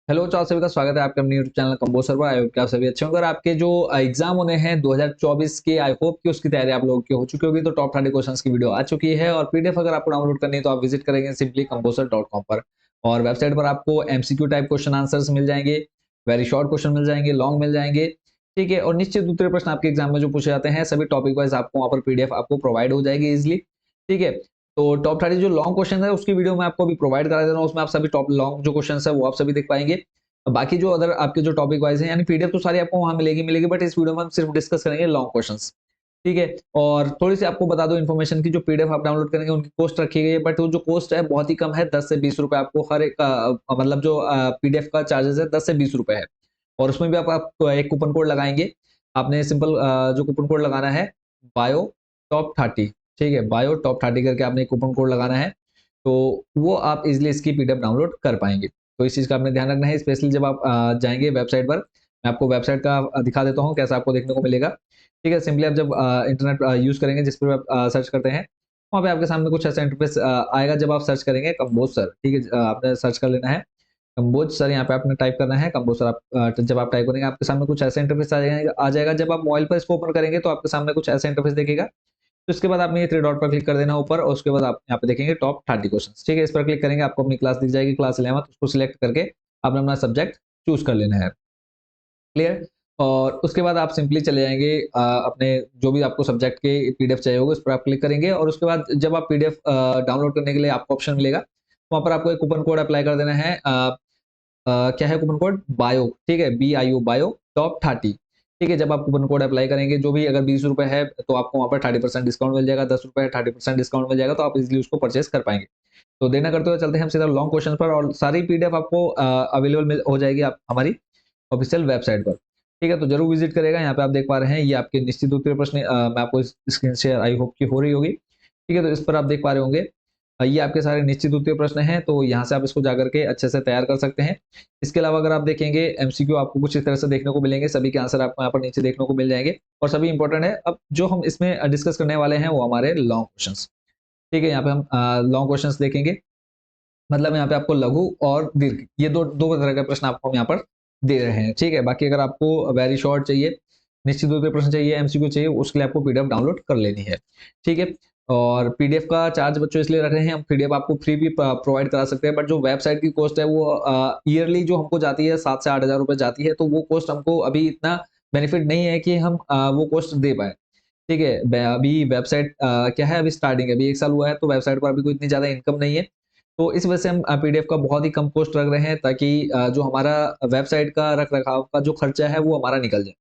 Hello, चार सभी का स्वागत है आपके अपने यूट्यूब चैनल कंबोसर पर। आई होप कि आप सभी अच्छे होंगे और आपके जो एग्जाम होने हैं 2024 के, आई होप कि उसकी तैयारी आप लोगों की हो चुकी होगी। तो टॉप 30 क्वेश्चंस की वीडियो आ चुकी है और पीडीएफ अगर आपको डाउनलोड करनी है तो आप विजिट करेंगे सिंपली composer.com पर। और वेबसाइट पर आपको एमसीक्यू टाइप क्वेश्चन आंसर्स मिल जाएंगे, वेरी शॉर्ट क्वेश्चन मिल जाएंगे, लॉन्ग मिल जाएंगे। ठीक है, और निश्चित उत्तर प्रश्न आपके एग्जाम में जो पूछे जाते हैं सभी टॉपिक वाइज आपको वहाँ पर पीडीएफ आपको प्रोवाइड हो जाएगी इजिली। ठीक है, तो टॉप 30 जो लॉन्ग क्वेश्चन है उसकी वीडियो मैं आपको अभी प्रोवाइड करा दे रहा हूँ। उसमें आप सभी टॉप लॉन्ग जो क्वेश्चन है वो आप सभी देख पाएंगे। बाकी जो अदर आपके जो टॉपिक वाइज हैं यानी पीडीएफ तो सारी आपको वहां मिलेगी, बट इस वीडियो में हम सिर्फ डिस्कस करेंगे लॉन्ग क्वेश्चंस। ठीक है, और थोड़ी सी आपको बता दो इन्फॉर्मेशन की, जो पीडीएफ आप डाउनलोड करेंगे उनकी कॉस्ट रखी गई है, बट वो जो कॉस्ट है बहुत ही कम है, 10 से 20 रुपए आपको हर एक मतलब जो पीडीएफ का चार्जेस है 10 से 20 रुपए है। और उसमें भी आप एक कूपन कोड लगाएंगे। आपने सिंपल जो कूपन कोड लगाना है बायो टॉप 30। ठीक है, बायो टॉप 30 करके आपने एक कूपन कोड लगाना है, तो वो आप इजिली इसकी पीडीएफ डाउनलोड कर पाएंगे। तो इस चीज़ का आपने ध्यान रखना है, स्पेशली जब आप जाएँगे वेबसाइट पर। मैं आपको वेबसाइट का दिखा देता हूँ कैसा आपको देखने को मिलेगा। ठीक है, सिंपली आप जब इंटरनेट यूज़ करेंगे जिस पर आप सर्च करते हैं, वहाँ पे आपके सामने कुछ ऐसा इंटरफ़ेस आएगा जब आप सर्च करेंगे कंबोज सर। ठीक है, आपने सर्च कर लेना है कंबोज सर, यहाँ पे आपने टाइप करना है कंबोज सर। आप जब आप टाइप करेंगे आपके सामने कुछ ऐसा इंटरफ़ेस आ जाएगा। जब आप मोबाइल पर इसको ओपन करेंगे तो आपके सामने कुछ ऐसा इंटरफ़ेस दिखेगा। तो इसके बाद आपने ये 3 डॉट पर क्लिक कर देना ऊपर और उसके बाद आप यहाँ पे देखेंगे टॉप 30 क्वेश्चंस। ठीक है, इस पर क्लिक करेंगे आपको अपनी क्लास दिख जाएगी, क्लास 11th। उसको सिलेक्ट करके आपने अपना सब्जेक्ट चूज कर लेना है। क्लियर? और उसके बाद आप सिंपली चले जाएंगे अपने जो भी आपको सब्जेक्ट के पीडीएफ चाहिए होगा उस पर आप क्लिक करेंगे और उसके बाद जब आप पीडीएफ डाउनलोड करने के लिए आपको ऑप्शन मिलेगा, वहाँ पर आपको एक कूपन कोड अप्लाई कर देना है। क्या है कूपन कोड? बायो। ठीक है, BIO बायो टॉप 30। ठीक है, जब आप कूपन कोड अप्लाई करेंगे जो भी, अगर 20 रुपए है तो आपको वहाँ पर 30% डिस्काउंट मिल जाएगा, 10 रुपए है 30% डिस्काउंट मिल जाएगा, तो आप इजिली उसको परचेस कर पाएंगे। तो देना करते हुए चलते हैं हम सीधा लॉन्ग क्वेश्चन पर, और सारी पीडीएफ आपको अवेलेबल हो जाएगी आप हमारी ऑफिशियल वेबसाइट पर। ठीक है, तो जरूर विजिट करेगा। यहाँ पे आप देख पा रहे हैं ये आपके निश्चित उत्तर प्रश्न, मैं आपको स्क्रीन शेयर आई होप की हो रही होगी। ठीक है, तो इस पर आप देख पा रहे होंगे ये आपके सारे निश्चित उत्तर प्रश्न हैं, तो यहाँ से आप इसको जाकर के अच्छे से तैयार कर सकते हैं। इसके अलावा अगर आप देखेंगे एमसीक्यू आपको कुछ इस तरह से देखने को मिलेंगे, सभी के आंसर आपको यहाँ पर नीचे देखने को मिल जाएंगे और सभी इंपॉर्टेंट है। अब जो हम इसमें डिस्कस करने वाले हैं वो हमारे लॉन्ग क्वेश्चंस। ठीक है, यहाँ पे हम लॉन्ग क्वेश्चंस देखेंगे, मतलब यहाँ पे आपको लघु और दीर्घ, ये दो दो तरह के प्रश्न आपको हम यहाँ पर दे रहे हैं। ठीक है, बाकी अगर आपको वेरी शॉर्ट चाहिए, निश्चित उत्तर प्रश्न चाहिए, एमसीक्यू चाहिए, उसके लिए आपको पीडीएफ डाउनलोड कर लेनी है। ठीक है, और पीडीएफ का चार्ज बच्चों इसलिए रख रहे हैं, हम पीडीएफ आपको फ्री भी प्रोवाइड करा सकते हैं, बट जो वेबसाइट की कॉस्ट है वो ईयरली जो हमको जाती है 7 से 8 हज़ार रुपए जाती है, तो वो कॉस्ट हमको अभी इतना बेनिफिट नहीं है कि हम वो कॉस्ट दे पाए। ठीक है, अभी वेबसाइट क्या है, अभी स्टार्टिंग है, अभी 1 साल हुआ है, तो वेबसाइट पर अभी कोई इतनी ज़्यादा इनकम नहीं है। तो इस वजह से हम पीडीएफ का बहुत ही कम कॉस्ट रख रहे हैं, ताकि जो हमारा वेबसाइट का रख-रखाव का जो खर्चा है वो हमारा निकल जाए।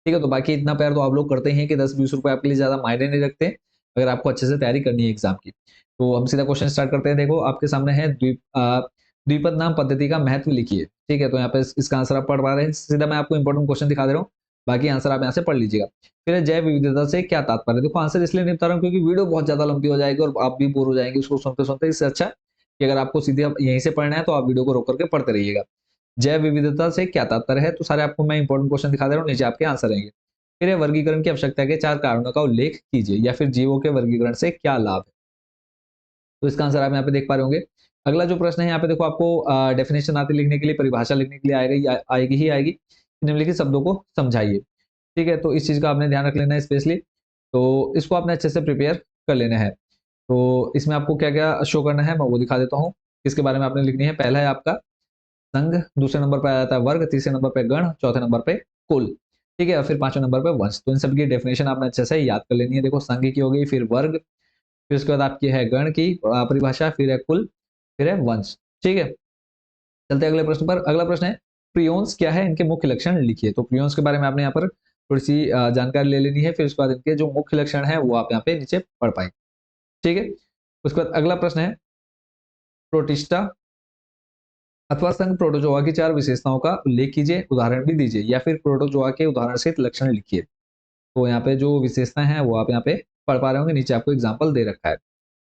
ठीक है, तो बाकी इतना प्यार तो आप लोग करते हैं कि 10-20 रुपए आपके लिए ज़्यादा मायने नहीं रखते, अगर आपको अच्छे से तैयारी करनी है एग्जाम की। तो हम सीधा क्वेश्चन स्टार्ट करते हैं। देखो आपके सामने है द्विपद नाम पद्धति का महत्व लिखिए। ठीक है, तो यहाँ पे इसका आंसर आप पढ़ पा रहे हैं। सीधा मैं आपको इंपॉर्टेंट क्वेश्चन दिखा दे रहा हूँ, बाकी आंसर आप यहाँ से पढ़ लीजिएगा। फिर है, जैव विविधता से क्या तात्पर्य है? देखो आंसर इसलिए नहीं बता रहा हूँ क्योंकि वीडियो बहुत ज्यादा लंबी हो जाएगी और आप भी बोर हो जाएंगे उसको सुनते सुनते। इससे अच्छा कि अगर आपको सीधे यहीं से पढ़ना है तो आप वीडियो को रोक करके पढ़ते रहिएगा। जैव विविधता से क्या तात्पर्य है? तो सारे आपको मैं इंपॉर्टेंट क्वेश्चन दिखा दे रहा हूँ, नीचे आपके आंसर रहेंगे। फिर है, वर्गीकरण की आवश्यकता के 4 कारणों का उल्लेख कीजिए, या फिर जीवों के वर्गीकरण से क्या लाभ है? तो इसका आंसर आप यहाँ पे देख पा रहे होंगे। अगला जो प्रश्न है यहाँ पे देखो, आपको डेफिनेशन आती लिखने के लिए, परिभाषा लिखने के लिए आएगी ही आएगी। निम्नलिखित शब्दों को समझाइए। ठीक है, तो इस चीज का आपने ध्यान रख लेना है स्पेशली, तो इसको आपने अच्छे से प्रिपेयर कर लेना है। तो इसमें आपको क्या क्या शो करना है मैं वो दिखा देता हूँ, किसके बारे में आपने लिखनी है। पहला है आपका संघ, दूसरे नंबर पर आ जाता है वर्ग, तीसरे नंबर पे गण, चौथे नंबर पे कुल। ठीक है, और फिर पांचवें नंबर पे वंश। तो इन सब की डेफिनेशन आपने अच्छे से याद कर लेनी है। देखो संघ की हो गई, फिर वर्ग, फिर उसके बाद आपकी है गण की परिभाषा, फिर है कुल, फिर है वंश। ठीक है, चलते हैं अगले प्रश्न पर। अगला प्रश्न है, प्रियोन्स क्या है, इनके मुख्य लक्षण लिखिए। तो प्रियोन्स के बारे में आपने यहाँ पर थोड़ी सी जानकारी ले लेनी है, फिर उसके बाद इनके जो मुख्य लक्षण है वो आप यहाँ पे नीचे पढ़ पाएंगे। ठीक है, उसके बाद अगला प्रश्न है, प्रोटिस्टा अथवा संघ प्रोटोजोआ की 4 विशेषताओं का उल्लेख कीजिए, उदाहरण भी दीजिए, या फिर प्रोटोजोआ के उदाहरण सहित लक्षण लिखिए। तो यहाँ पे जो विशेषताएं हैं वो आप यहाँ पे पढ़ पा रहे होंगे, नीचे आपको एग्जाम्पल दे रखा है।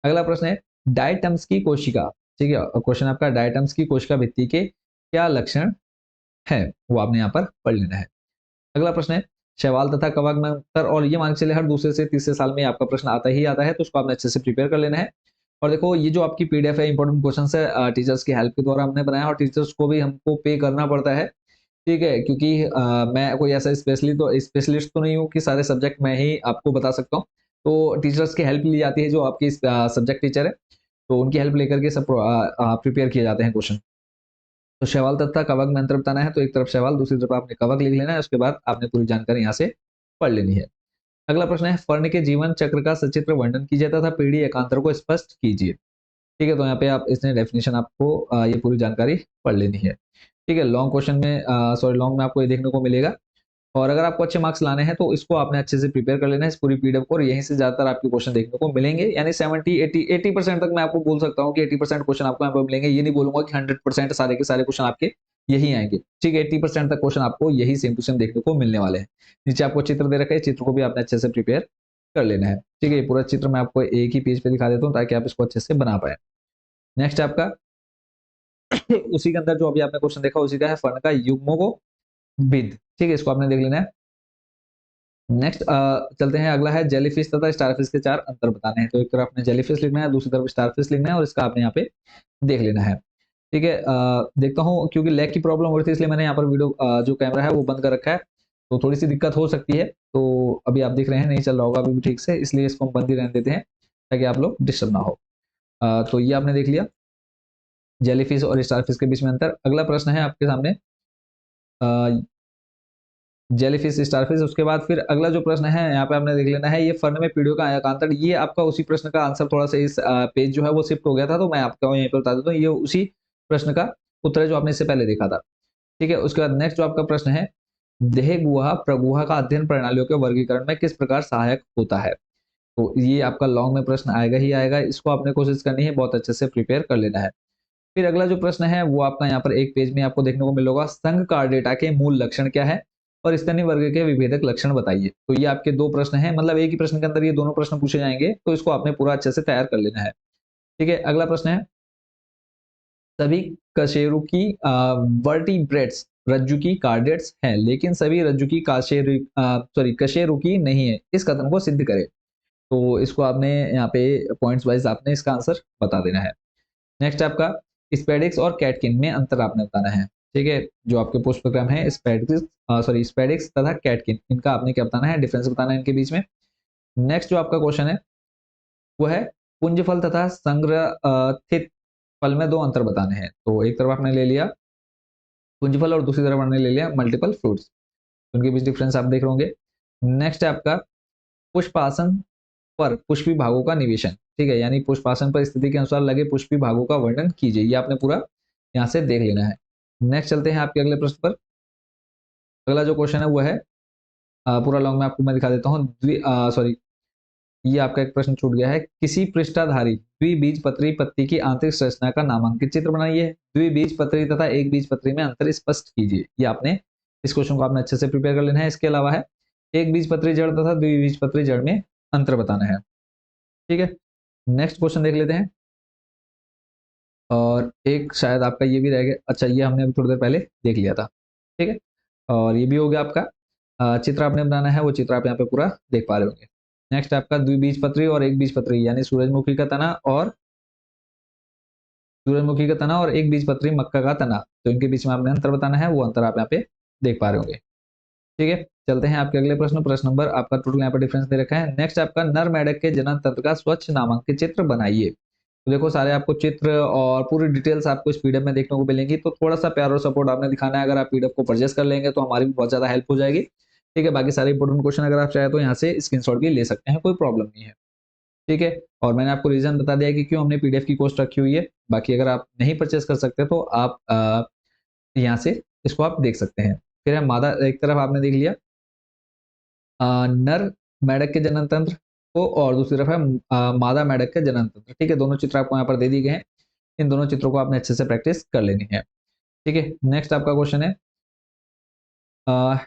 अगला प्रश्न है, डायटम्स की कोशिका। ठीक है, क्वेश्चन आपका, डायटम्स की कोशिका भित्ति के क्या लक्षण है, वो आपने यहाँ पर पढ़ लेना है। अगला प्रश्न है, शैवाल तथा कवक में अंतर, और ये मान के चले हर दूसरे से तीसरे साल में आपका प्रश्न आता ही आता है, तो उसको आपने अच्छे से प्रिपेयर कर लेना है। और देखो ये जो आपकी पीडीएफ है इंपॉर्टेंट क्वेश्चन है टीचर्स की हेल्प के द्वारा हमने बनाया और टीचर्स को भी हमको पे करना पड़ता है, ठीक है, क्योंकि मैं कोई ऐसा स्पेशलिस्ट तो नहीं हूँ कि सारे सब्जेक्ट मैं ही आपको बता सकता हूँ। तो टीचर्स की हेल्प ली जाती है, जो आपकी सब्जेक्ट टीचर है, तो उनकी हेल्प लेकर के सब प्रिपेयर किए जाते हैं क्वेश्चन। तो शैवाल तथा कवक में अंतर बताना है, तो एक तरफ शैवाल, दूसरी तरफ आपने कवक लिख लेना है, उसके बाद आपने पूरी जानकारी यहाँ से पढ़ लेनी है। अगला प्रश्न है, फर्ण के जीवन चक्र का सचित्र वर्णन कीजिए तथा पीढ़ी एकांतर को स्पष्ट कीजिए। ठीक है, तो यहाँ पे आप इसने डेफिनेशन आपको ये पूरी जानकारी पढ़ लेनी है। ठीक है, लॉन्ग में आपको ये देखने को मिलेगा। और अगर आपको अच्छे मार्क्स लाने हैं तो इसको आपने अच्छे से प्रिपेयर कर लेना है, इस पूरी पीडीएफ को, और यहीं से ज्यादातर आपके क्वेश्चन देखने को मिलेंगे। यानी 70-80% तक मैं आपको बोल सकता हूँ कि 80% क्वेश्चन आपको यहाँ पर मिलेंगे। ये नहीं बोलूंगा कि 100% सारे के सारे क्वेश्चन आपके यही आएंगे। ठीक है, 80% तक क्वेश्चन आपको यही सेम टू सेम देखने को मिलने वाले हैं। नीचे आपको चित्र दे रखा है, चित्र को भी आपने अच्छे से प्रिपेयर कर लेना है। ठीक है, ये पूरा चित्र मैं आपको एक ही पेज पे दिखा देता हूँ ताकि आप इसको अच्छे से बना पाए। नेक्स्ट आपका उसी के अंदर जो अभी आपने क्वेश्चन देखा उसी का है, फर्ण का युग्मों को विद। ठीक है, इसको आपने देख लेना है। नेक्स्ट चलते हैं, अगला है जेलीफिश तथा स्टारफिश के चार अंतर बताने हैं। तो एक तरफ आपने जेलीफिश लिखना है, दूसरी तरफ स्टारफिश लिखना है, और इसका आपने यहाँ पे देख लेना है। ठीक है, देखता हूँ क्योंकि लैग की प्रॉब्लम हो रही थी, इसलिए मैंने यहाँ पर वीडियो जो कैमरा है वो बंद कर रखा है, तो थोड़ी सी दिक्कत हो सकती है। तो अभी आप देख रहे हैं नहीं चल रहा होगा अभी भी ठीक से, इसलिए इसको हम बंद ही रहने देते हैं ताकि आप लोग डिस्टर्ब ना हो। तो ये आपने देख लिया जेलीफिश और स्टारफिश के बीच में अंतर। अगला प्रश्न है आपके सामने जेलीफिश स्टारफिश। उसके बाद फिर अगला जो प्रश्न है यहाँ पे आपने देख लेना है, ये फर्ण में पीढ़ियों का एकांतर। ये आपका उसी प्रश्न का आंसर, थोड़ा सा इस पेज जो है वो शिफ्ट हो गया था, तो मैं आपको यहीं पर बता देता हूँ, ये उसी प्रश्न का उत्तर है जो आपने इससे पहले देखा था। ठीक है, उसके बाद नेक्स्ट जो आपका प्रश्न है, देह गुहा प्रगुहा का अध्ययन प्रणालियों के वर्गीकरण में किस प्रकार सहायक होता है। तो ये आपका लॉन्ग में प्रश्न आएगा ही आएगा, इसको आपने कोशिश करनी है बहुत अच्छे से प्रिपेयर कर लेना है। फिर अगला जो प्रश्न है वो आपका यहाँ पर एक पेज में आपको देखने को मिलेगा, संघ कार्डेटा के मूल लक्षण क्या है और स्तनी वर्ग के विभेदक लक्षण बताइए। तो ये आपके दो प्रश्न हैं, मतलब एक ही प्रश्न के अंदर ये दोनों प्रश्न पूछे जाएंगे, तो इसको आपने पूरा अच्छे से तैयार कर लेना है। ठीक है, अगला प्रश्न है, सभी कशेरुकी वर्टिब्रेट्स रज्जुकी कार्डेट्स हैं, लेकिन सभी रज्जुकी कशेरुकी नहीं है, इस कथन को सिद्ध करें। तो इसको आपने यहाँ पे पॉइंट्स वाइज आपने इसका आंसर बता देना है। नेक्स्ट आपका स्पेडिक्स और कैटकिन में अंतर आपने बताना है। ठीक है, जो आपके पुष्पक्रम है स्पेडिक्स तथा कैटकिन, इनका आपने क्या बताना है, डिफरेंस बताना है इनके बीच में। नेक्स्ट जो आपका क्वेश्चन है वो है पुंजफल तथा संग्रथित फल में दो अंतर बताने हैं। तो एक तरफ आपने ले लिया पुंजफल और दूसरी तरफ आपने ले लिया मल्टीपल फ्रूट्स, उनके बीच डिफरेंस आप देख रहे होंगे। नेक्स्ट है आपका पुष्पासन पर पुष्पी भागों का निवेशन। ठीक है, यानी पुष्पासन पर स्थिति के अनुसार लगे पुष्पी भागों का वर्णन कीजिए, ये आपने पूरा यहाँ से देख लेना है। नेक्स्ट चलते हैं आपके अगले प्रश्न पर। अगला जो क्वेश्चन है वो है पूरा लॉन्ग में आपको मैं दिखा देता हूँ। ये आपका एक प्रश्न छूट गया है, किसी पृष्ठाधारी द्विबीजपत्री पत्ती की आंतरिक संरचना का नामांकित चित्र बनाइए, द्विबीजपत्री तथा एक बीजपत्री में अंतर स्पष्ट कीजिए। ये आपने इस क्वेश्चन को आपने अच्छे से प्रिपेयर कर लेना है। इसके अलावा है एक बीजपत्री जड़ तथा द्विबीजपत्री जड़ में अंतर बताना है। ठीक है, नेक्स्ट क्वेश्चन देख लेते हैं। और एक शायद आपका ये भी रह गया, अच्छा ये हमने अभी थोड़ी देर पहले देख लिया था। ठीक है, और ये भी हो गया आपका। चित्र आपने बनाना है, वो चित्र आप यहाँ पे पूरा देख पा रहे होंगे। नेक्स्ट आपका द्विबीजपत्री और एक बीजपत्री, यानी सूरजमुखी का तना और एक बीजपत्री मक्का का तना, तो इनके बीच में आपने अंतर बताना है, वो अंतर आप यहाँ पे देख पा रहे होंगे। ठीक है, चलते हैं आपके अगले प्रश्न नंबर आपका टोटल यहाँ पर डिफरेंस दे रखा है। नेक्स्ट आपका नर मेढक के जनन तंत्र का स्वच्छ नामांकित चित्र बनाइए। तो देखो सारे आपको चित्र और पूरी डिटेल्स आपको इस पीडीएफ में देखने को मिलेंगी, तो थोड़ा सा प्यार और सपोर्ट आपने दिखाना है। अगर आप पीडीएफ को परचेस कर लेंगे तो हमारी भी बहुत ज्यादा हेल्प हो जाएगी। ठीक है, बाकी सारे इंपोर्टेंट क्वेश्चन अगर आप चाहे तो यहाँ से स्क्रीनशॉट भी ले सकते हैं, कोई प्रॉब्लम नहीं है। ठीक है, और मैंने आपको रीजन बता दिया कि क्यों हमने पीडीएफ की कॉस्ट रखी हुई है। बाकी अगर आप नहीं परचेस कर सकते तो आप यहाँ से इसको आप देख सकते हैं। फिर है मादा, एक तरफ आपने देख लिया नर मेढक के जनन तंत्र को, और दूसरी तरफ है मादा मेढक के जनन तंत्र। ठीक है, दोनों चित्र आपको यहाँ पर दे दिए गए हैं, इन दोनों चित्रों को आपने अच्छे से प्रैक्टिस कर लेनी है। ठीक है, नेक्स्ट आपका क्वेश्चन है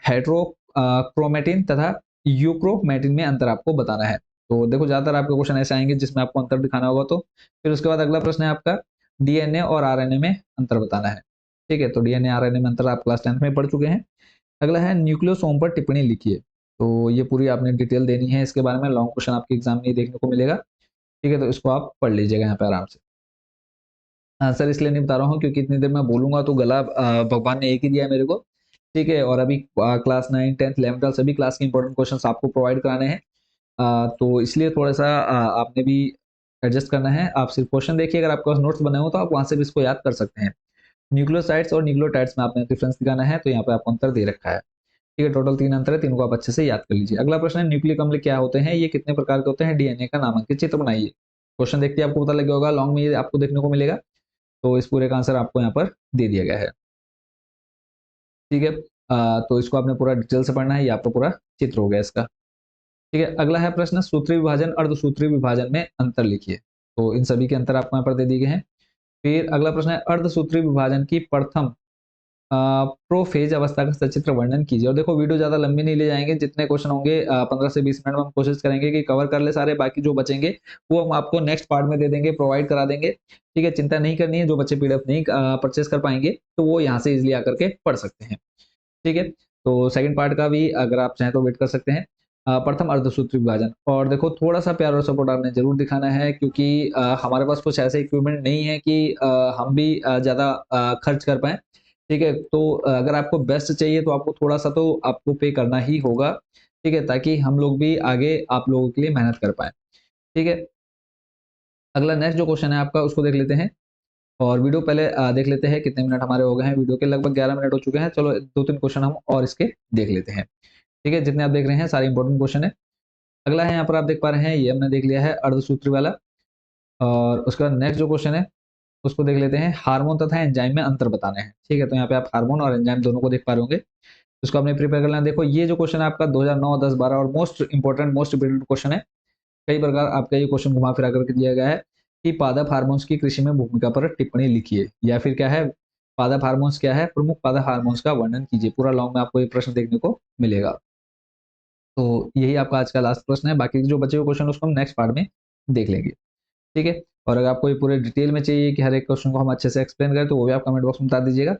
हेट्रोक्रोमेटिन तथा यूक्रोमेटिन में अंतर आपको बताना है। तो देखो ज्यादातर आपके क्वेश्चन ऐसे आएंगे जिसमें आपको अंतर दिखाना होगा। तो फिर उसके बाद अगला प्रश्न है आपका डीएनए और आरएनए में अंतर बताना है। ठीक है, तो डीएनए आरएनए में अंतर आप क्लास 10th में पढ़ चुके हैं। अगला है न्यूक्लियोसोम पर टिप्पणी लिखिए। तो ये पूरी आपने डिटेल देनी है इसके बारे में, लॉन्ग क्वेश्चन आपके एग्जाम में देखने को मिलेगा। ठीक है, तो इसको आप पढ़ लीजिएगा यहाँ पे आराम से। आंसर इसलिए नहीं बता रहा हूँ क्योंकि इतनी देर मैं बोलूंगा तो गला भगवान ने एक ही दिया है मेरे को। ठीक है, और अभी क्लास 9, 10, 11, 12 सभी क्लास के इंपॉर्टेंट क्वेश्चन आपको प्रोवाइड कराने हैं। तो इसलिए थोड़ा सा आपने भी एडजस्ट करना है। आप सिर्फ क्वेश्चन देखिए, अगर आपके पास नोट्स बने हो तो आप वहां से भी इसको याद कर सकते हैं। न्यूक्लियोसाइड्स और न्यूक्लियोटाइड्स में आपने डिफरेंस दिखाना है, तो यहाँ पे आपको अंतर दे रखा है। ठीक है, टोटल 3 अंतर है, तीनों को आप अच्छे से याद कर लीजिए। अगला प्रश्न है, न्यूक्लिक अम्ल क्या होते हैं, ये कितने प्रकार के होते हैं, डीएनए का नामांकित चित्र बनाइए। क्वेश्चन देखते ही आपको पता लग गया होगा, लॉन्ग में ये आपको देखने को मिलेगा। तो इस पूरे का आंसर आपको यहाँ पर दे दिया गया है। ठीक है, तो इसको आपने पूरा डिटेल से पढ़ना है, ये आपका पूरा चित्र हो गया इसका। ठीक है, अगला है प्रश्न, सूत्री विभाजन अर्धसूत्री विभाजन में अंतर लिखिए। तो इन सभी के अंतर आपको यहाँ पर दे दिए गए हैं। फिर अगला प्रश्न है, अर्धसूत्री विभाजन की प्रथम प्रोफेज अवस्था का सचित्र वर्णन कीजिए। और देखो, वीडियो ज्यादा लंबी नहीं ले जाएंगे, जितने क्वेश्चन होंगे 15 से 20 मिनट में हम कोशिश करेंगे कि कवर कर ले सारे। बाकी जो बचेंगे वो हम आपको नेक्स्ट पार्ट में दे देंगे, प्रोवाइड करा देंगे। ठीक है, चिंता नहीं करनी है। जो बच्चे पीडीएफ नहीं परचेस कर पाएंगे तो वो यहाँ से इजिली आकर के पढ़ सकते हैं। ठीक है, तो सेकंड पार्ट का भी अगर आप चाहें तो वेट कर सकते हैं। प्रथम अर्धसूत्री विभाजन, और देखो थोड़ा सा प्यार और सपोर्ट आपने जरूर दिखाना है, क्योंकि हमारे पास कुछ ऐसे इक्विपमेंट नहीं है कि हम भी ज्यादा खर्च कर पाए। ठीक है, तो अगर आपको बेस्ट चाहिए तो आपको थोड़ा सा तो आपको पे करना ही होगा। ठीक है, ताकि हम लोग भी आगे आप लोगों के लिए मेहनत कर पाए। ठीक है, अगला नेक्स्ट जो क्वेश्चन है आपका उसको देख लेते हैं। और वीडियो पहले देख लेते हैं कितने मिनट हमारे हो गए हैं। वीडियो के लगभग 11 मिनट हो चुके हैं। चलो 2-3 क्वेश्चन हम और इसके देख लेते हैं। ठीक है, जितने आप देख रहे हैं सारे इंपॉर्टेंट क्वेश्चन है। अगला है, यहाँ पर आप देख पा रहे हैं, ये हमने देख लिया है अर्धसूत्री वाला। और उसका नेक्स्ट जो क्वेश्चन है उसको देख लेते हैं, हार्मोन तथा एंजाइम में अंतर बताने हैं। ठीक है, तो यहाँ पे आप हार्मोन और एंजाइम दोनों को देख पा रहे होंगे। इसको आपने प्रिपेयर कर लेना। देखो, ये जो क्वेश्चन है आपका 2009, 10, 12 और most important most important question है। कई प्रकार आपका ये क्वेश्चन घुमा फिरा करके दिया गया है कि पादप हार्मोन्स की कृषि में भूमिका पर टिप्पणी लिखिए, या फिर क्या है, पादप हार्मोन्स क्या है, प्रमुख पादप हार्मोन्स का वर्णन कीजिए। पूरा लॉन्ग में आपको ये प्रश्न देखने को मिलेगा। तो यही आपका आज का लास्ट प्रश्न है। बाकी जो बचे हुए क्वेश्चन उसको हम नेक्स्ट पार्ट में देख लेंगे। ठीक है, और अगर आपको ये पूरे डिटेल में चाहिए कि हर एक क्वेश्चन को हम अच्छे से एक्सप्लेन करें तो वो भी आप कमेंट बॉक्स में बता दीजिएगा।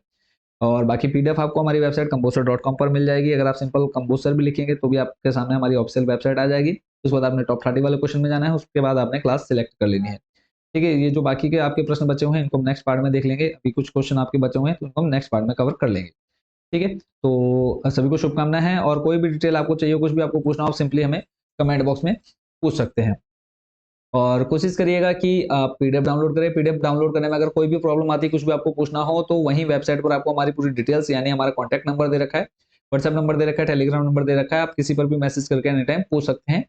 और बाकी पीडीएफ आपको हमारी वेबसाइट कंपोसर.com पर मिल जाएगी। अगर आप सिंपल कंपोसर भी लिखेंगे तो भी आपके सामने हमारी ऑफिशियल वेबसाइट आ जाएगी। उसके बाद आपने टॉप 30 वाले क्वेश्चन में जाना है, उसके बाद आपने क्लास सिलेक्ट कर लेनी है। ठीक है, ये जो बाकी के आपके प्रश्न बचे हुए हैं इनको हम नेक्स्ट पार्ट में देख लेंगे। अभी कुछ क्वेश्चन आपके बचे हुए हैं तो उनको हम नेक्स्ट पार्ट में कवर कर लेंगे। ठीक है, तो सभी को शुभकामनाएं हैं, और कोई भी डिटेल आपको चाहिए, कुछ भी आपको पूछना हो, सिंपली हमें कमेंट बॉक्स में पूछ सकते हैं। और कोशिश करिएगा कि आप पीडीएफ डाउनलोड करें। पीडीएफ डाउनलोड करने में अगर कोई भी प्रॉब्लम आती है, कुछ भी आपको पूछना हो, तो वहीं वेबसाइट पर आपको हमारी पूरी डिटेल्स यानी हमारा कॉन्टैक्ट नंबर दे रखा है, व्हाट्सएप नंबर दे रखा है, टेलीग्राम नंबर दे रखा है। आप किसी पर भी मैसेज करके एनी टाइम पूछ सकते हैं।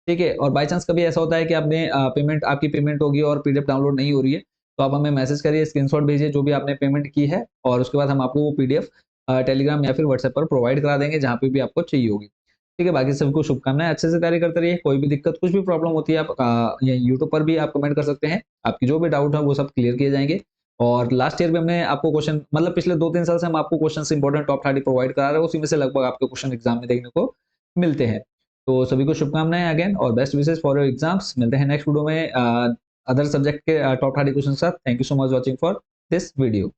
ठीक है, और बाई चांस कभी ऐसा होता है कि आपने पेमेंट आपकी पेमेंट होगी और पीडीएफ डाउनलोड नहीं हो रही है, तो आप हमें मैसेज करिए, स्क्रीनशॉट भेजिए जो भी आपने पेमेंट की है, और उसके बाद हम आपको वो पीडीएफ टेलीग्राम या फिर व्हाट्सएप पर प्रोवाइड करा देंगे जहाँ पे भी आपको चाहिए होगी। ठीक है, बाकी सबको शुभकामनाएं, अच्छे से तैयारी करते रहिए। कोई भी दिक्कत कुछ भी प्रॉब्लम होती है आप ये यूट्यूब पर भी आप कमेंट कर सकते हैं। आपकी जो भी डाउट है वो सब क्लियर किए जाएंगे। और लास्ट ईयर में हमने आपको क्वेश्चन, मतलब पिछले 2-3 साल से हम आपको क्वेश्चन इंपॉर्टेंट टॉप 30 प्रोवाइड करा रहे हैं, उसी में से लगभग आपके क्वेश्चन एग्जाम में देखने को मिलते हैं। तो सभी को शुभकामनाएं अगेन, और best wishes for your exams. मिलते हैं नेक्स्ट वीडियो में अदर सब्जेक्ट के टॉप 30 क्वेश्चन के साथ। Thank you so much watching for this video.